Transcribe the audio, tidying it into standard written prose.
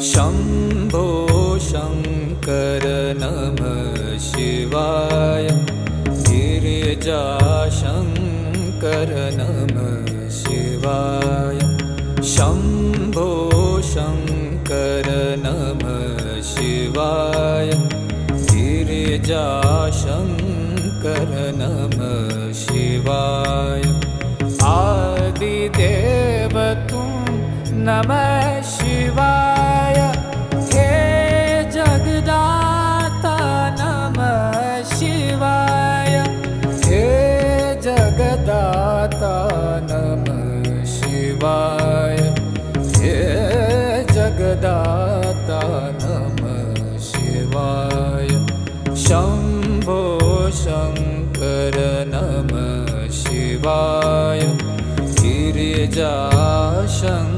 शम्भो शङ्कर नमः शिवाय। गिरिजाशङ्कर नमः शिवाय। शम्भो शङ्कर नमः शिवाय। गिरिजाशङ्कर नमः शिवाय। आदिदेव तुम नमः शिवाय। हे जगदाता नमः शिवाय। हे जगदाता नमः शिवाय। हे जगदाता नमः शिवाय। शम्भो शङ्कर नमः शिवाय। गिरिजाशङ्कर